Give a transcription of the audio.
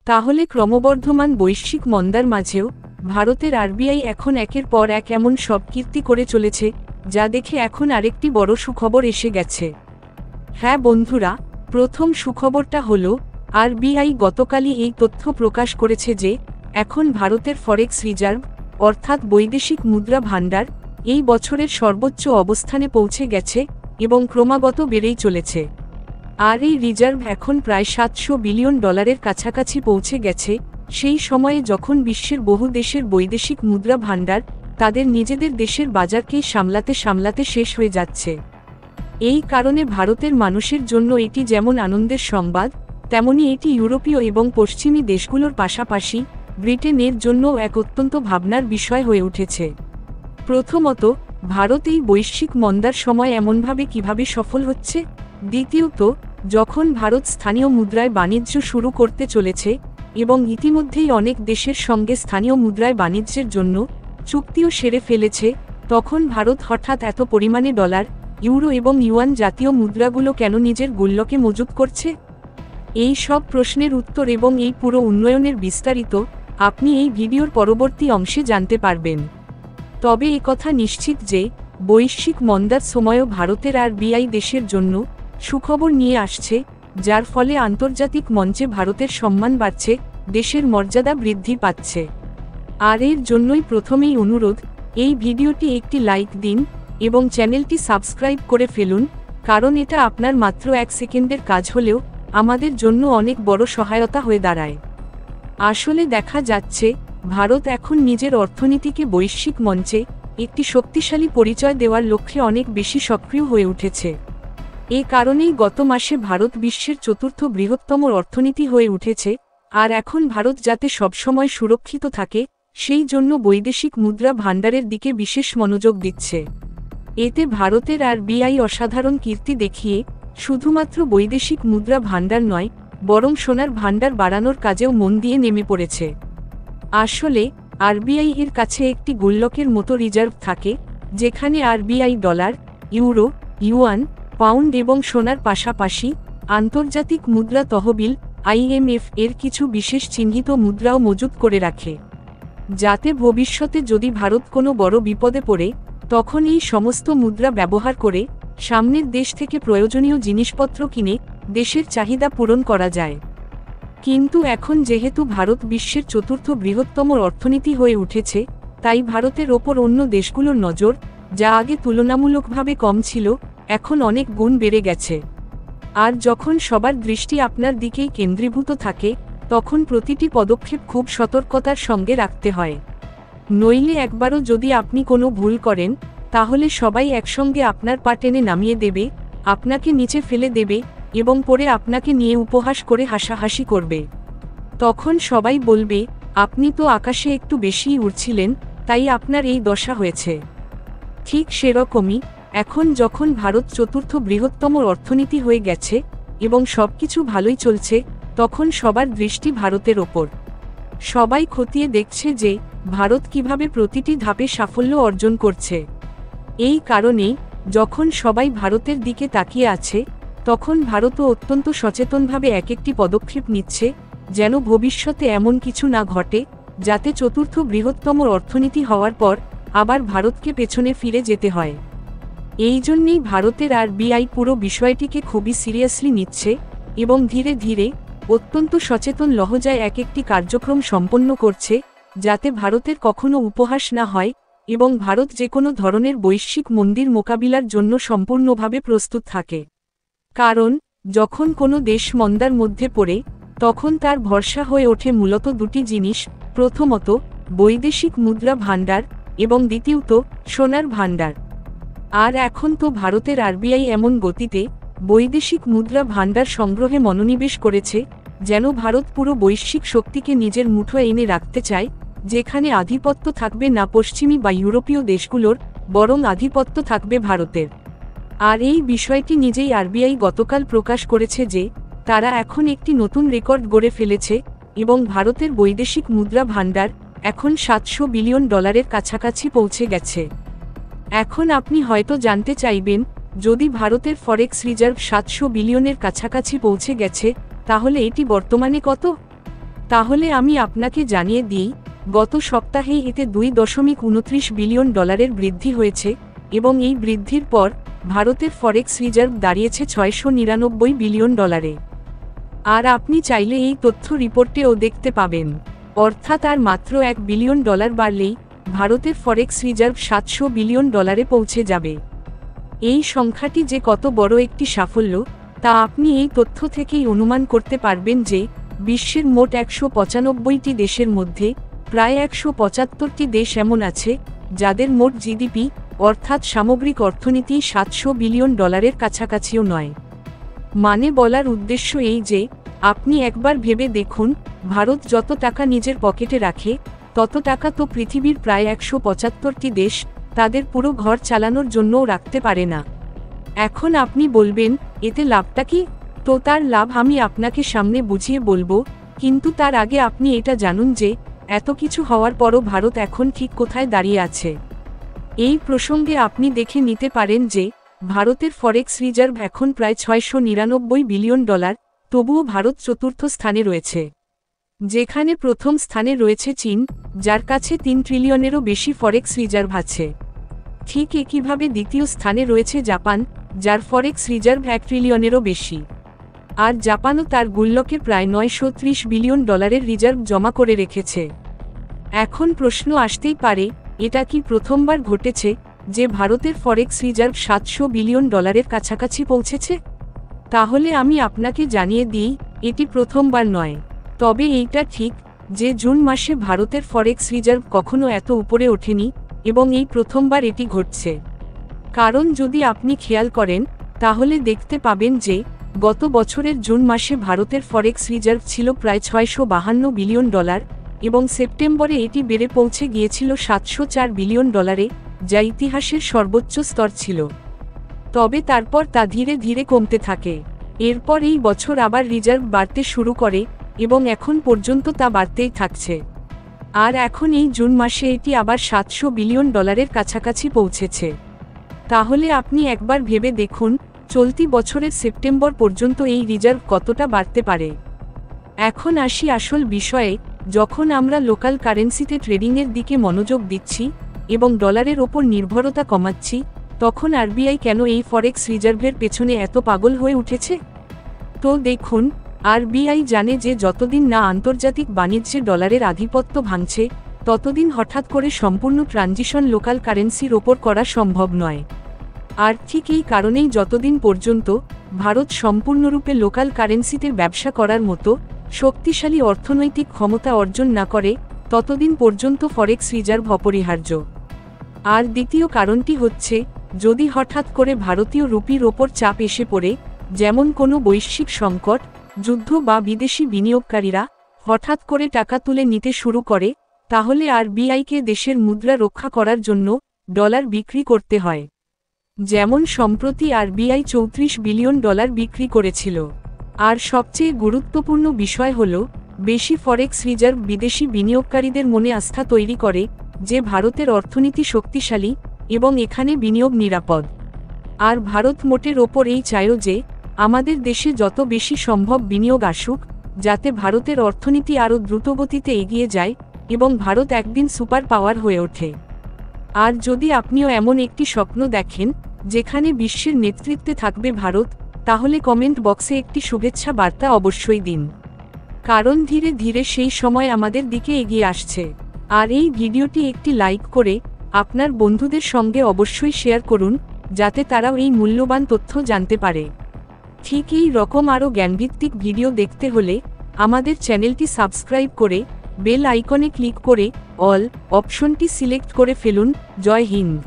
তাহলে ক্রমবর্ধমান বৈশ্বিক মন্দার মাঝেও ভারতের আরবিআই এখন একের পর এক এমন সব কীর্তি করে চলেছে যা দেখে এখন আরেকটি বড় সুখবর এসে গেছে। হ্যাঁ বন্ধুরা, প্রথম সুখবরটা হলো আরবিআই গতকালই এই তথ্য প্রকাশ করেছে যে এখন ভারতের ফরেক্স রিজার্ভ অর্থাৎ বৈদেশিক মুদ্রা ভাণ্ডার এই বছরের সর্বোচ্চ অবস্থানে পৌঁছে গেছে এবং ক্রমাগত বেড়েই চলেছে। আর এই রিজার্ভ এখন প্রায় $700 বিলিয়ন কাছাকাছি পৌঁছে গেছে, সেই সময়ে যখন বিশ্বের বহু দেশের বৈদেশিক মুদ্রা ভাণ্ডার তাদের নিজেদের দেশের বাজারকেই সামলাতে শেষ হয়ে যাচ্ছে। এই কারণে ভারতের মানুষের জন্য এটি যেমন আনন্দের সংবাদ, তেমনি এটি ইউরোপীয় এবং পশ্চিমী দেশগুলোর পাশাপাশি ব্রিটেনের জন্য এক অত্যন্ত ভাবনার বিষয় হয়ে উঠেছে। প্রথমত, ভারত এই বৈশ্বিক মন্দার সময় এমনভাবে কিভাবে সফল হচ্ছে। দ্বিতীয়ত, যখন ভারত স্থানীয় মুদ্রায় বাণিজ্য শুরু করতে চলেছে এবং ইতিমধ্যেই অনেক দেশের সঙ্গে স্থানীয় মুদ্রায় বাণিজ্যের জন্য চুক্তিও সেরে ফেলেছে, তখন ভারত হঠাৎ এত পরিমাণে ডলার, ইউরো এবং ইউয়ান জাতীয় মুদ্রাগুলো কেন নিজের গুল্লকে মজুত করছে? এই সব প্রশ্নের উত্তর এবং এই পুরো উন্নয়নের বিস্তারিত আপনি এই ভিডিওর পরবর্তী অংশে জানতে পারবেন। তবে একথা নিশ্চিত যে বৈশ্বিক মন্দার সময়ও ভারতের আরবিআই দেশের জন্য সুখবর নিয়ে আসছে, যার ফলে আন্তর্জাতিক মঞ্চে ভারতের সম্মান বাড়ছে, দেশের মর্যাদা বৃদ্ধি পাচ্ছে। আর এর জন্যই প্রথমেই অনুরোধ, এই ভিডিওটি একটি লাইক দিন এবং চ্যানেলটি সাবস্ক্রাইব করে ফেলুন, কারণ এটা আপনার মাত্র 1 সেকেন্ডের কাজ হলেও আমাদের জন্য অনেক বড় সহায়তা হয়ে দাঁড়ায়। আসলে দেখা যাচ্ছে ভারত এখন নিজের অর্থনীতিকে বৈশ্বিক মঞ্চে একটি শক্তিশালী পরিচয় দেওয়ার লক্ষ্যে অনেক বেশি সক্রিয় হয়ে উঠেছে। এ কারণেই গত মাসে ভারত বিশ্বের 4র্থ বৃহত্তম অর্থনীতি হয়ে উঠেছে। আর এখন ভারত যাতে সবসময় সুরক্ষিত থাকে, সেই জন্য বৈদেশিক মুদ্রা ভাণ্ডারের দিকে বিশেষ মনোযোগ দিচ্ছে। এতে ভারতের আরবিআই অসাধারণ কীর্তি দেখিয়ে শুধুমাত্র বৈদেশিক মুদ্রা ভাণ্ডার নয়, বরং সোনার ভাণ্ডার বাড়ানোর কাজেও মন দিয়ে নেমে পড়েছে। আসলে আরবিআই এর কাছে একটি গুল্লকের মতো রিজার্ভ থাকে, যেখানে RBI dollar, euro, yuan, pound এবং সোনার পাশাপাশি আন্তর্জাতিক মুদ্রা তহবিল IMF এর কিছু বিশেষ চিহ্নিত মুদ্রাও মজুত করে রাখে, যাতে ভবিষ্যতে যদি ভারত কোনো বড় বিপদে পড়ে তখন এই সমস্ত মুদ্রা ব্যবহার করে সামনের দেশ থেকে প্রয়োজনীয় জিনিসপত্র কিনে দেশের চাহিদা পূরণ করা যায়। কিন্তু এখন যেহেতু ভারত বিশ্বের 4র্থ বৃহত্তম অর্থনীতি হয়ে উঠেছে, তাই ভারতের ওপর অন্য দেশগুলোর নজর, যা আগে তুলনামূলকভাবে কম ছিল, এখন অনেক গুণ বেড়ে গেছে। আর যখন সবার দৃষ্টি আপনার দিকেই কেন্দ্রীভূত থাকে, তখন প্রতিটি পদক্ষেপ খুব সতর্কতার সঙ্গে রাখতে হয়। নইলে একবারও যদি আপনি কোনো ভুল করেন, তাহলে সবাই একসঙ্গে আপনার পা টেনে নামিয়ে দেবে, আপনাকে নিচে ফেলে দেবে এবং পরে আপনাকে নিয়ে উপহাস করে হাসাহাসি করবে। তখন সবাই বলবে, আপনি তো আকাশে একটু বেশিই উড়ছিলেন, তাই আপনার এই দশা হয়েছে। ঠিক সেরকমই এখন যখন ভারত 4র্থ বৃহত্তম অর্থনীতি হয়ে গেছে এবং সবকিছু ভালোই চলছে, তখন সবার দৃষ্টি ভারতের ওপর। সবাই খতিয়ে দেখছে যে ভারত কিভাবে প্রতিটি ধাপে সাফল্য অর্জন করছে। এই কারণেই যখন সবাই ভারতের দিকে তাকিয়ে আছে, তখন ভারতও অত্যন্ত সচেতনভাবে এক একটি পদক্ষেপ নিচ্ছে, যেন ভবিষ্যতে এমন কিছু না ঘটে যাতে 4র্থ বৃহত্তম অর্থনীতি হওয়ার পর আবার ভারতকে পেছনে ফিরে যেতে হয়। এই জন্যেই ভারতের আরবিআই পুরো বিষয়টিকে খুবই সিরিয়াসলি নিচ্ছে এবং ধীরে ধীরে অত্যন্ত সচেতন লহজায় এক একটি কার্যক্রম সম্পন্ন করছে, যাতে ভারতের কখনো উপহাস না হয় এবং ভারত যে কোনো ধরনের বৈশ্বিক মন্দির মোকাবিলার জন্য সম্পূর্ণভাবে প্রস্তুত থাকে। কারণ যখন কোনো দেশ মন্দার মধ্যে পড়ে, তখন তার ভরসা হয়ে ওঠে মূলত দুটি জিনিস, প্রথমত বৈদেশিক মুদ্রা ভাণ্ডার এবং দ্বিতীয়ত সোনার ভাণ্ডার। আর এখন তো ভারতের আরবিআই এমন গতিতে বৈদেশিক মুদ্রা ভাণ্ডার সংগ্রহে মনোনিবেশ করেছে, যেন ভারত পুরো বৈশ্বিক শক্তিকে নিজের মুঠোয় এনে রাখতে চায়, যেখানে আধিপত্য থাকবে না পশ্চিমী বা ইউরোপীয় দেশগুলোর, বরং আধিপত্য থাকবে ভারতের। আর এই বিষয়টি নিজেই আরবিআই গতকাল প্রকাশ করেছে যে তারা এখন একটি নতুন রেকর্ড গড়ে ফেলেছে এবং ভারতের বৈদেশিক মুদ্রা ভাণ্ডার এখন $700 বিলিয়ন কাছাকাছি পৌঁছে গেছে। এখন আপনি হয়তো জানতে চাইবেন, যদি ভারতের ফরেক্স রিজার্ভ $700 বিলিয়নের কাছাকাছি পৌঁছে গেছে, তাহলে এটি বর্তমানে কত? তাহলে আমি আপনাকে জানিয়ে দিই, গত সপ্তাহেই এতে 2.29 বিলিয়ন ডলারের বৃদ্ধি হয়েছে এবং এই বৃদ্ধির পর ভারতের ফরেক্স রিজার্ভ দাঁড়িয়েছে 699 বিলিয়ন ডলারে। আর আপনি চাইলে এই তথ্য রিপোর্টেও দেখতে পাবেন। অর্থাৎ আর মাত্র 1 বিলিয়ন ডলার বাড়লেই ভারতের ফরেক্স রিজার্ভ 700 বিলিয়ন ডলারে পৌঁছে যাবে। এই সংখ্যাটি যে কত বড় একটি সাফল্য তা আপনি এই তথ্য থেকেই অনুমান করতে পারবেন যে বিশ্বের মোট 195টি দেশের মধ্যে প্রায় 175টি দেশ এমন আছে যাদের মোট জিডিপি অর্থাৎ সামগ্রিক অর্থনীতি 700 বিলিয়ন ডলারের কাছাকাছিও নয়। মানে বলার উদ্দেশ্য এই যে আপনি একবার ভেবে দেখুন, ভারত যত টাকা নিজের পকেটে রাখে তত টাকা তো পৃথিবীর প্রায় 175টি দেশ তাদের পুরো ঘর চালানোর জন্যও রাখতে পারে না। এখন আপনি বলবেন, এতে লাভটা কি? তো তার লাভ আমি আপনাকে সামনে বুঝিয়ে বলবো, কিন্তু তার আগে আপনি এটা জানুন যে এত কিছু হওয়ার পরও ভারত এখন ঠিক কোথায় দাঁড়িয়ে আছে। এই প্রসঙ্গে আপনি দেখে নিতে পারেন যে ভারতের ফরেক্স রিজার্ভ এখন প্রায় 699 বিলিয়ন ডলার, তবুও ভারত চতুর্থ স্থানে রয়েছে, যেখানে প্রথম স্থানে রয়েছে চীন, যার কাছে 3 ট্রিলিয়নেরও বেশি ফরেক্স রিজার্ভ আছে। ঠিক একইভাবে দ্বিতীয় স্থানে রয়েছে জাপান, যার ফরেক্স রিজার্ভ 1 ট্রিলিয়নেরও বেশি। আর জাপানও তার গুল্লকে প্রায় 930 বিলিয়ন ডলারের রিজার্ভ জমা করে রেখেছে। এখন প্রশ্ন আসতেই পারে, এটা কি প্রথমবার ঘটেছে যে ভারতের ফরেক্স রিজার্ভ 700 বিলিয়ন ডলারের কাছাকাছি পৌঁছেছে? তাহলে আমি আপনাকে জানিয়ে দিই, এটি প্রথমবার নয়। তবে এইটা ঠিক যে জুন মাসে ভারতের ফরেক্স রিজার্ভ কখনো এত উপরে ওঠেনি এবং এই প্রথমবার এটি ঘটছে। কারণ যদি আপনি খেয়াল করেন তাহলে দেখতে পাবেন যে গত বছরের জুন মাসে ভারতের ফরেক্স রিজার্ভ ছিল প্রায় 652 বিলিয়ন ডলার এবং সেপ্টেম্বরে এটি বেড়ে পৌঁছে গিয়েছিল 704 বিলিয়ন ডলারে, যা ইতিহাসের সর্বোচ্চ স্তর ছিল। তবে তারপর তা ধীরে ধীরে কমতে থাকে। এরপর এই বছর আবার রিজার্ভ বাড়তে শুরু করে এবং এখন পর্যন্ত তা বাড়তেই থাকছে। আর এখন এই জুন মাসে এটি আবার 700 বিলিয়ন ডলারের কাছাকাছি পৌঁছেছে। তাহলে আপনি একবার ভেবে দেখুন, চলতি বছরের সেপ্টেম্বর পর্যন্ত এই রিজার্ভ কতটা বাড়তে পারে। এখন আসি আসল বিষয়ে। যখন আমরা লোকাল কারেন্সিতে ট্রেডিংয়ের দিকে মনোযোগ দিচ্ছি এবং ডলারের ওপর নির্ভরতা কমাচ্ছি, তখন আরবিআই কেন এই ফরেক্স রিজার্ভের পেছনে এত পাগল হয়ে উঠেছে? তো দেখুন, আরবিআই জানে যে যতদিন না আন্তর্জাতিক বাণিজ্যে ডলারের আধিপত্য ভাঙছে ততদিন হঠাৎ করে সম্পূর্ণ ট্রানজিশন লোকাল কারেন্সির ওপর করা সম্ভব নয়। আর ঠিক এই কারণেই যতদিন পর্যন্ত ভারত সম্পূর্ণরূপে লোকাল কারেন্সিতে ব্যবসা করার মতো শক্তিশালী অর্থনৈতিক ক্ষমতা অর্জন না করে ততদিন পর্যন্ত ফরেক্স রিজার্ভ অপরিহার্য। আর দ্বিতীয় কারণটি হচ্ছে, যদি হঠাৎ করে ভারতীয় রুপির ওপর চাপ এসে পড়ে, যেমন কোনো বৈশ্বিক সংকট, যুদ্ধ বা বিদেশি বিনিয়োগকারীরা হঠাৎ করে টাকা তুলে নিতে শুরু করে, তাহলে আরবিআইকে দেশের মুদ্রা রক্ষা করার জন্য ডলার বিক্রি করতে হয়। যেমন সম্প্রতি আরবিআই 34 বিলিয়ন ডলার বিক্রি করেছিল। আর সবচেয়ে গুরুত্বপূর্ণ বিষয় হল, বেশি ফরেক্স রিজার্ভ বিদেশি বিনিয়োগকারীদের মনে আস্থা তৈরি করে যে ভারতের অর্থনীতি শক্তিশালী এবং এখানে বিনিয়োগ নিরাপদ। আর ভারত মোটের ওপর এই চায়ও যে আমাদের দেশে যত বেশি সম্ভব বিনিয়োগ আসুক, যাতে ভারতের অর্থনীতি আরও দ্রুতগতিতে এগিয়ে যায় এবং ভারত একদিন সুপার পাওয়ার হয়ে ওঠে। আর যদি আপনিও এমন একটি স্বপ্ন দেখেন যেখানে বিশ্বের নেতৃত্বে থাকবে ভারত, তাহলে কমেন্ট বক্সে একটি শুভেচ্ছা বার্তা অবশ্যই দিন। কারণ ধীরে ধীরে সেই সময় আমাদের দিকে এগিয়ে আসছে। আর এই ভিডিওটি একটি লাইক করে আপনার বন্ধুদের সঙ্গে অবশ্যই শেয়ার করুন, যাতে তারাও এই মূল্যবান তথ্য জানতে পারে। ঠিক এই রকম আরও জ্ঞানভিত্তিক ভিডিও দেখতে হলে আমাদের চ্যানেলটি সাবস্ক্রাইব করে বেল আইকনে ক্লিক করে অল অপশনটি সিলেক্ট করে ফেলুন। জয় হিন্দ।